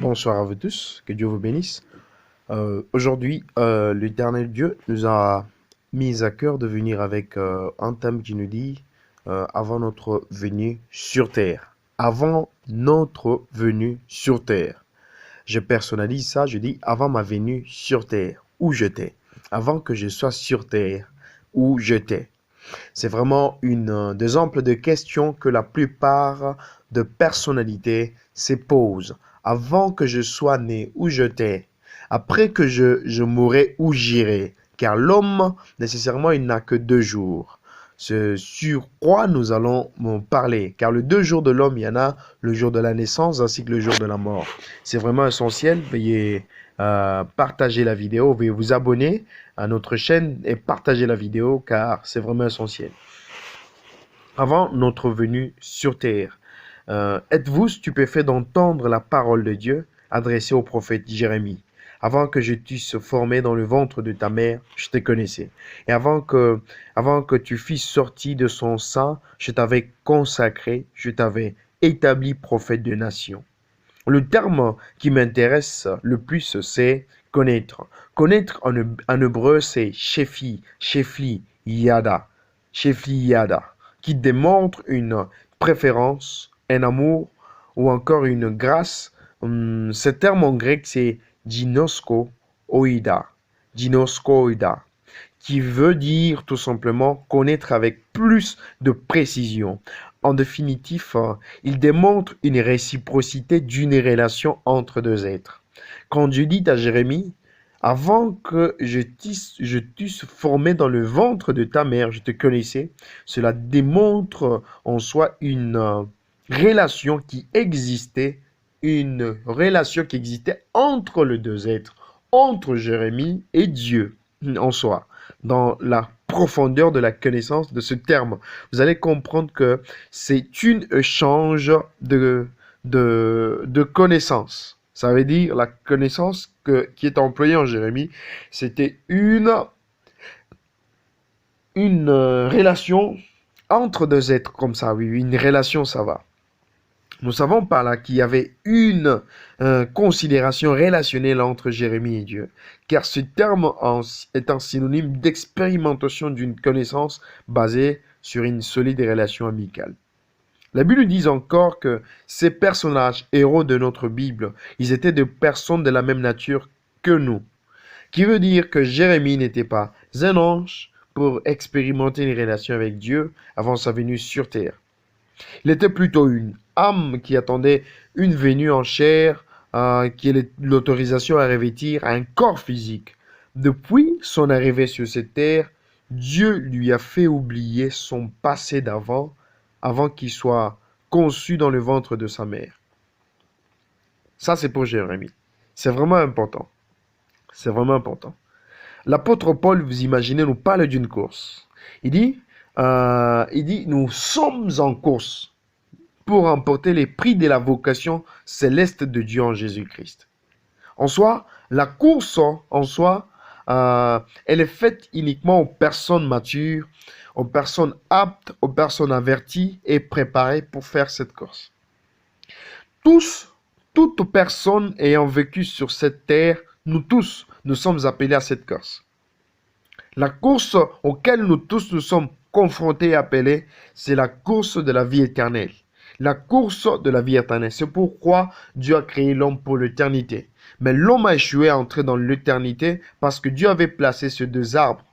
Bonsoir à vous tous, que Dieu vous bénisse. Aujourd'hui, l'Éternel Dieu nous a mis à cœur de venir avec un thème qui nous dit avant notre venue sur terre. Avant notre venue sur terre. Je personnalise ça, je dis avant ma venue sur terre, où j'étais. Avant que je sois sur terre, où j'étais. C'est vraiment une des exemples de questions que la plupart de personnalités se posent. Avant que je sois né, où j'étais? Après que je mourrai, où j'irai? Car l'homme, nécessairement, il n'a que 2 jours. Ce sur quoi nous allons parler. Car le 2 jours de l'homme, il y en a le jour de la naissance ainsi que le jour de la mort. C'est vraiment essentiel. Veuillez partager la vidéo, veuillez vous abonner à notre chaîne et partager la vidéo car c'est vraiment essentiel. Avant notre venue sur terre, êtes-vous stupéfait d'entendre la parole de Dieu adressée au prophète Jérémie? Avant que je t'eusse formé dans le ventre de ta mère, je te connaissais. Et avant que tu fisses sortir de son sein, je t'avais consacré, je t'avais établi prophète de nations. Le terme qui m'intéresse le plus, c'est connaître. Connaître en hébreu, c'est shefli, yada, qui démontre une préférence, un amour ou encore une grâce. Ce terme en grec, c'est ginosko oida, qui veut dire tout simplement connaître avec plus de précision. En définitive, il démontre une réciprocité d'une relation entre deux êtres. Quand Dieu dit à Jérémie, avant que je t'eusse formé dans le ventre de ta mère, je te connaissais, cela démontre en soi une relation qui existait, entre les deux êtres, entre Jérémie et Dieu en soi, dans la profondeur de la connaissance de ce terme. Vous allez comprendre que c'est un échange de connaissances. Ça veut dire la connaissance qui est employée en Jérémie, c'était une relation entre deux êtres comme ça, oui, une relation, ça va. Nous savons par là qu'il y avait une considération relationnelle entre Jérémie et Dieu, car ce terme est un synonyme d'expérimentation d'une connaissance basée sur une solide relation amicale. La Bible dit encore que ces personnages héros de notre Bible, ils étaient des personnes de la même nature que nous, qui veut dire que Jérémie n'était pas un ange pour expérimenter une relation avec Dieu avant sa venue sur terre. Il était plutôt une âme qui attendait une venue en chair, qui est l'autorisation à revêtir un corps physique. Depuis son arrivée sur cette terre, Dieu lui a fait oublier son passé d'avant, avant qu'il soit conçu dans le ventre de sa mère. Ça, c'est pour Jérémie. C'est vraiment important. C'est vraiment important. L'apôtre Paul, vous imaginez, nous parle d'une course. Il dit, nous sommes en course pour remporter les prix de la vocation céleste de Dieu en Jésus-Christ. En soi, la course, elle est faite uniquement aux personnes matures, aux personnes aptes, aux personnes averties et préparées pour faire cette course. Toute personne ayant vécu sur cette terre, nous tous, nous sommes appelés à cette course. La course auquel nous tous nous sommes confrontés et appelés, c'est la course de la vie éternelle. La course de la vie éternelle. C'est pourquoi Dieu a créé l'homme pour l'éternité. Mais l'homme a échoué à entrer dans l'éternité parce que Dieu avait placé ces 2 arbres.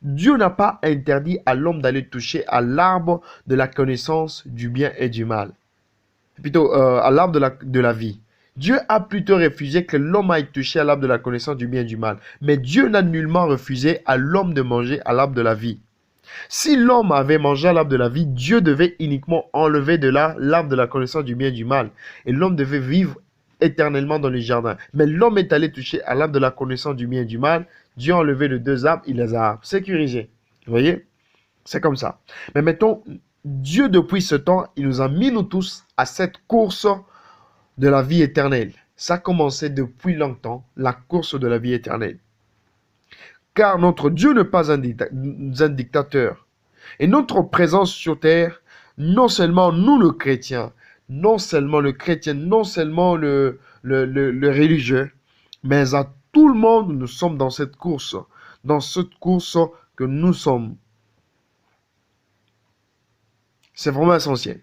Dieu n'a pas interdit à l'homme d'aller toucher à l'arbre de la connaissance du bien et du mal. Plutôt à l'arbre de la vie. Dieu a plutôt refusé que l'homme aille toucher à l'arbre de la connaissance du bien et du mal. Mais Dieu n'a nullement refusé à l'homme de manger à l'arbre de la vie. Si l'homme avait mangé à l'arbre de la vie, Dieu devait uniquement enlever de là l'arbre de la connaissance du bien et du mal. Et l'homme devait vivre éternellement dans le jardin. Mais l'homme est allé toucher à l'arbre de la connaissance du bien et du mal. Dieu a enlevé les 2 arbres, il les a sécurisés. Vous voyez? C'est comme ça. Mais mettons, Dieu depuis ce temps, il nous a mis nous tous à cette course de la vie éternelle. Ça a commencé depuis longtemps, la course de la vie éternelle. Car notre Dieu n'est pas un dictateur. Et notre présence sur terre, non seulement nous le chrétiens, non seulement le chrétien, non seulement le religieux, mais à tout le monde, nous sommes dans cette course que nous sommes. C'est vraiment essentiel.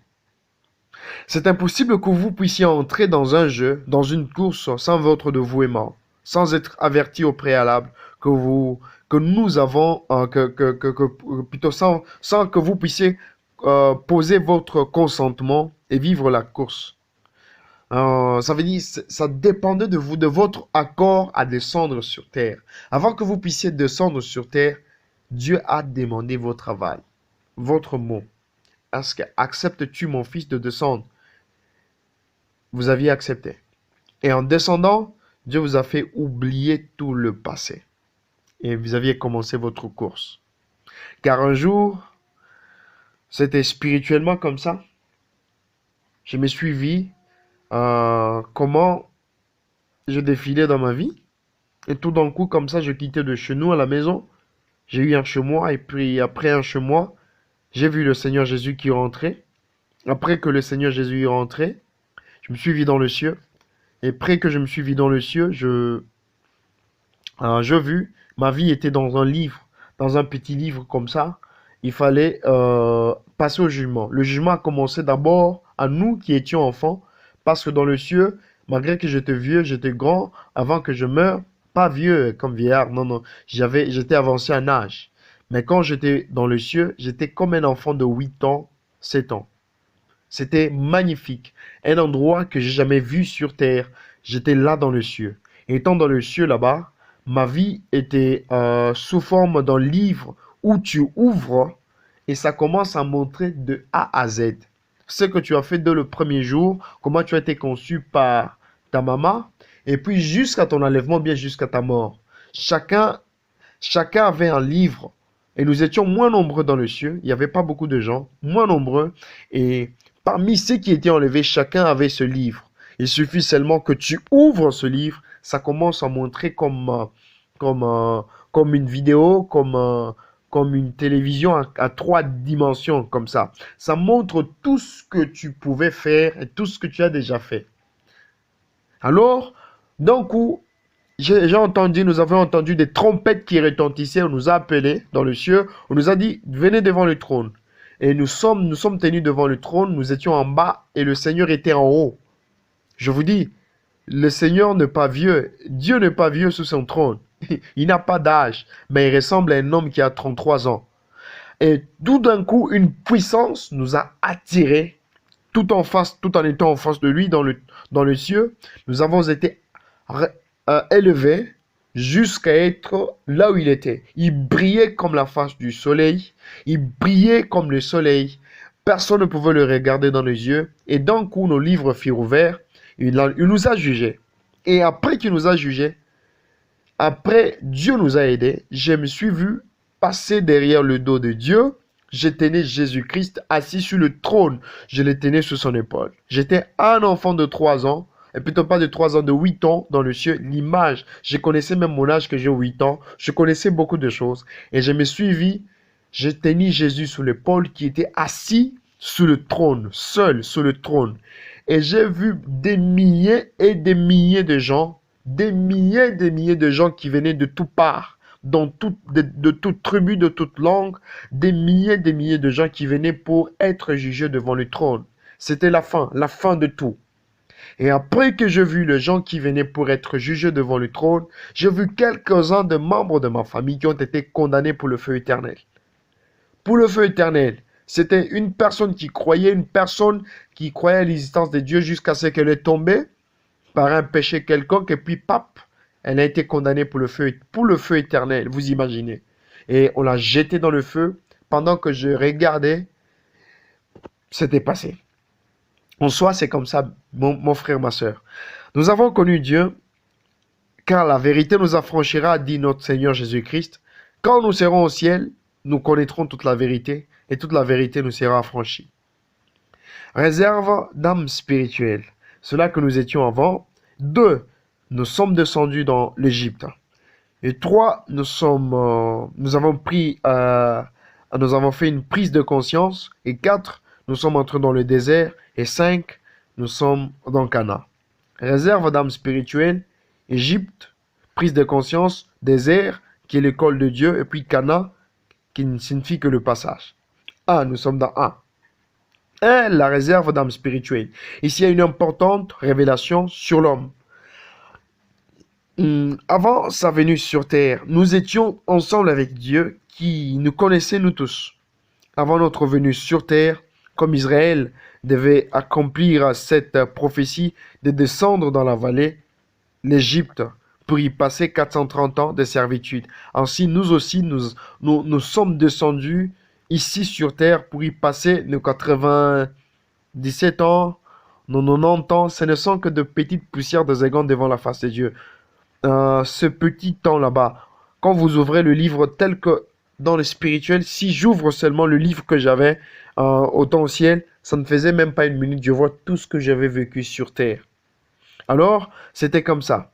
C'est impossible que vous puissiez entrer dans un jeu, dans une course, sans votre dévouement, sans être averti au préalable que nous avons, plutôt sans que vous puissiez poser votre consentement et vivre la course. Ça veut dire, ça dépendait de vous, de votre accord à descendre sur terre. Avant que vous puissiez descendre sur terre, Dieu a demandé votre aval, votre mot. Est-ce que acceptes-tu, mon fils, de descendre? Vous aviez accepté. Et en descendant, Dieu vous a fait oublier tout le passé. Et vous aviez commencé votre course. Car un jour, c'était spirituellement comme ça. Je me suis vu comment je défilais dans ma vie. Et tout d'un coup, comme ça, je quittais de chez nous à la maison. J'ai eu un chez moi et puis après un chez moi, j'ai vu le Seigneur Jésus qui rentrait. Après que le Seigneur Jésus est rentré, je me suis vu dans le ciel. Et après que je me suis vu dans le ciel, je vis, ma vie était dans un livre, dans un petit livre comme ça. Il fallait passer au jugement. Le jugement a commencé d'abord à nous qui étions enfants, parce que dans le ciel, malgré que j'étais vieux, j'étais grand, avant que je meure, pas vieux comme vieillard, non, non, j'étais avancé en âge. Mais quand j'étais dans le ciel, j'étais comme un enfant de 8 ans, 7 ans. C'était magnifique. Un endroit que j'ai jamais vu sur terre. J'étais là dans le ciel. Et étant dans le ciel là-bas, ma vie était sous forme d'un livre où tu ouvres et ça commence à montrer de A à Z. Ce que tu as fait dès le premier jour, comment tu as été conçu par ta maman, et puis jusqu'à ton enlèvement, bien jusqu'à ta mort. Chacun avait un livre. Et nous étions moins nombreux dans le ciel. Il n'y avait pas beaucoup de gens, moins nombreux. Et parmi ceux qui étaient enlevés, chacun avait ce livre. Il suffit seulement que tu ouvres ce livre, ça commence à montrer comme une vidéo, comme une télévision à 3 dimensions, comme ça. Ça montre tout ce que tu pouvais faire et tout ce que tu as déjà fait. Alors, d'un coup, nous avons entendu des trompettes qui retentissaient. On nous a appelés dans le ciel. On nous a dit, venez devant le trône. Et nous sommes tenus devant le trône. Nous étions en bas et le Seigneur était en haut. Je vous dis, le Seigneur n'est pas vieux. Dieu n'est pas vieux sous son trône. Il n'a pas d'âge, mais il ressemble à un homme qui a 33 ans. Et tout d'un coup, une puissance nous a attirés, tout en étant en face de lui dans le ciel. Nous avons été élevé jusqu'à être là où il était. Il brillait comme la face du soleil. Il brillait comme le soleil. Personne ne pouvait le regarder dans les yeux. Et d'un coup, nos livres furent ouverts. Il nous a jugés. Et après qu'il nous a jugés, après Dieu nous a aidés, je me suis vu passer derrière le dos de Dieu. Je tenais Jésus-Christ assis sur le trône. Je le tenais sous son épaule. J'étais un enfant de 3 ans. Et plutôt pas de 3 ans, de 8 ans dans le ciel. L'image, je connaissais même mon âge que j'ai 8 ans. Je connaissais beaucoup de choses. Et je me suis vu, j'ai tenu Jésus sous l'épaule qui était assis sur le trône, seul sur le trône. Et j'ai vu des milliers et des milliers de gens, des milliers et des milliers de gens qui venaient de toutes parts, de toute tribu, de toute langue, des milliers et des milliers de gens qui venaient pour être jugés devant le trône. C'était la fin de tout. Et après que j'ai vu les gens qui venaient pour être jugés devant le trône, j'ai vu quelques-uns de membres de ma famille qui ont été condamnés pour le feu éternel. Pour le feu éternel, c'était une personne qui croyait à l'existence de Dieu jusqu'à ce qu'elle est tombée par un péché quelconque et puis pap, elle a été condamnée pour le feu éternel, vous imaginez. Et on l'a jetée dans le feu. Pendant que je regardais, c'était passé. En soi, c'est comme ça, mon frère, ma soeur. Nous avons connu Dieu, car la vérité nous affranchira, dit notre Seigneur Jésus-Christ. Quand nous serons au ciel, nous connaîtrons toute la vérité, et toute la vérité nous sera affranchie. Réserve d'âme spirituelle. Cela que nous étions avant. 2, nous sommes descendus dans l'Égypte. Et 3, nous avons fait une prise de conscience. Et 4, nous sommes entrés dans le désert. Et 5, nous sommes dans Cana. Réserve d'âme spirituelle, Égypte, prise de conscience, désert, qui est l'école de Dieu, et puis Cana, qui ne signifie que le passage. Nous sommes dans 1. La réserve d'âme spirituelle. Ici, il y a une importante révélation sur l'homme. Avant sa venue sur terre, nous étions ensemble avec Dieu qui nous connaissait nous tous. Avant notre venue sur terre, comme Israël devait accomplir cette prophétie de descendre dans la vallée, l'Égypte, pour y passer 430 ans de servitude. Ainsi, nous aussi, nous sommes descendus ici sur terre pour y passer nos 97 ans, nos 90 ans. Ce ne sont que de petites poussières de zégon devant la face de Dieu. Ce petit temps là-bas, quand vous ouvrez le livre tel que dans le spirituel, si j'ouvre seulement le livre que j'avais au temps au ciel, ça ne faisait même pas une minute, je vois tout ce que j'avais vécu sur terre. Alors, c'était comme ça.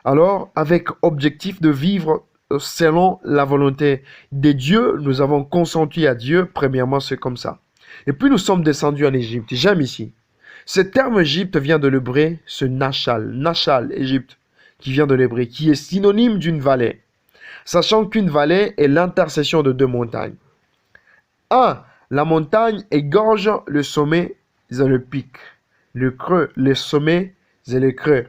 Alors, avec objectif de vivre selon la volonté de Dieu, nous avons consenti à Dieu, premièrement, c'est comme ça. Et puis nous sommes descendus en Égypte, j'aime ici. Ce terme Égypte vient de l'hébreu, ce Nachal, Égypte, qui vient de l'hébreu, qui est synonyme d'une vallée. Sachant qu'une vallée est l'intersection de deux montagnes. La montagne égorge le sommet et le pic. Le creux, le sommet et le creux.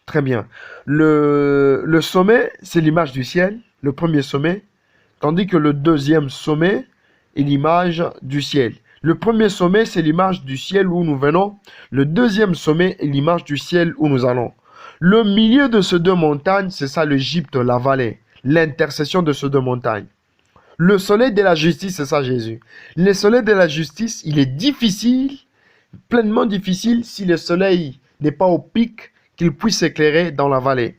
Très bien. Le sommet, c'est l'image du ciel, le premier sommet, tandis que le deuxième sommet est l'image du ciel. Le premier sommet, c'est l'image du ciel où nous venons. Le deuxième sommet est l'image du ciel où nous allons. Le milieu de ces deux montagnes, c'est ça l'Égypte, la vallée, l'intercession de ces deux montagnes. Le soleil de la justice, c'est ça Jésus. Le soleil de la justice, il est difficile, pleinement difficile, si le soleil n'est pas au pic, qu'il puisse éclairer dans la vallée.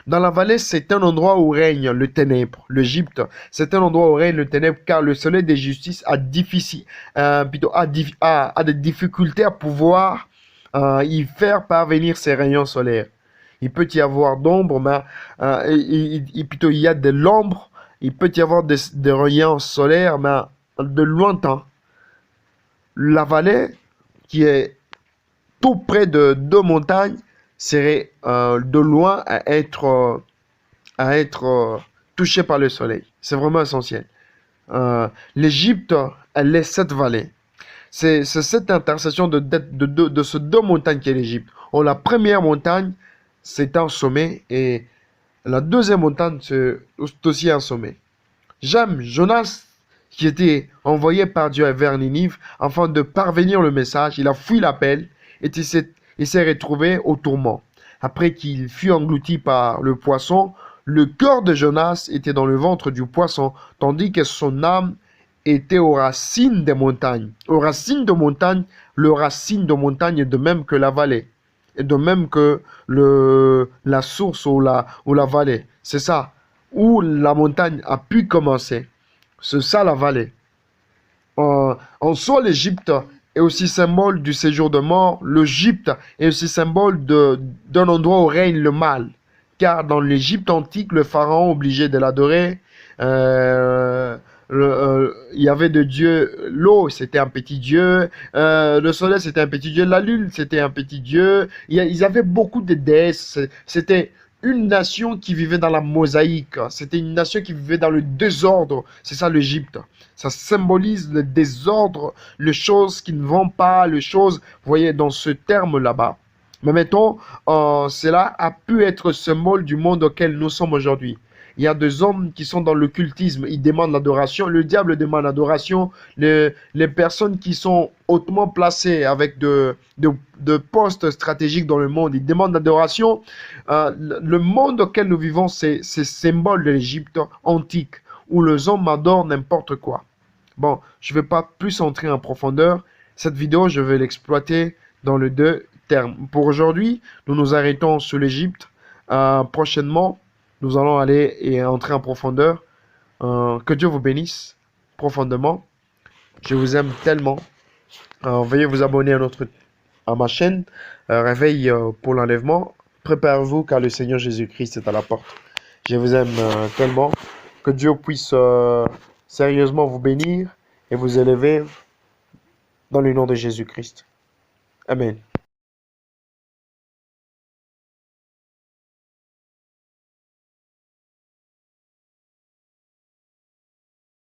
Dans la vallée, c'est un endroit où règne le ténèbre. L'Égypte, c'est un endroit où règne le ténèbre, car le soleil de justice a des difficultés à pouvoir y faire parvenir ses rayons solaires. Il peut y avoir d'ombre, mais plutôt il y a de l'ombre. Il peut y avoir des rayons solaires, mais de lointain. La vallée, qui est tout près de deux montagnes, serait de loin à être touché par le soleil. C'est vraiment essentiel. L'Égypte, elle est cette vallée. C'est cette intersection de ces deux montagnes qu'est l'Égypte. La première montagne, c'est un sommet et la deuxième montagne, c'est aussi un sommet. J'aime Jonas, qui était envoyé par Dieu vers Ninive, afin de parvenir le message. Il a fui l'appel et il s'est retrouvé au tourment. Après qu'il fut englouti par le poisson, le cœur de Jonas était dans le ventre du poisson, tandis que son âme était aux racines des montagnes. Aux racines de montagne, le racine de montagne est de même que la vallée. Et de même que la source ou la vallée. C'est ça. Où la montagne a pu commencer. C'est ça la vallée. En soi, l'Égypte est aussi symbole du séjour de mort. L'Égypte est aussi symbole d'un endroit où règne le mal. Car dans l'Égypte antique, le pharaon obligé de l'adorer. Il y avait de Dieu, l'eau c'était un petit dieu, le soleil c'était un petit dieu, la lune c'était un petit dieu. Ils avaient beaucoup de déesses. C'était une nation qui vivait dans la mosaïque. C'était une nation qui vivait dans le désordre. C'est ça l'Égypte. Ça symbolise le désordre, les choses qui ne vont pas, les choses, vous voyez, dans ce terme là-bas. Mais mettons, cela a pu être symbole du monde auquel nous sommes aujourd'hui. Il y a des hommes qui sont dans l'occultisme, ils demandent l'adoration, le diable demande l'adoration, les personnes qui sont hautement placées avec de postes stratégiques dans le monde, ils demandent l'adoration. Le monde auquel nous vivons, c'est symbole de l'Égypte antique, où les hommes adorent n'importe quoi. Bon, je ne vais pas plus entrer en profondeur. Cette vidéo, je vais l'exploiter dans les deux termes. Pour aujourd'hui, nous nous arrêtons sur l'Égypte. Prochainement, nous allons aller et entrer en profondeur. Que Dieu vous bénisse profondément. Je vous aime tellement. Veuillez vous abonner à ma chaîne. Réveil pour l'enlèvement. Préparez-vous car le Seigneur Jésus-Christ est à la porte. Je vous aime tellement. Que Dieu puisse sérieusement vous bénir et vous élever dans le nom de Jésus-Christ. Amen.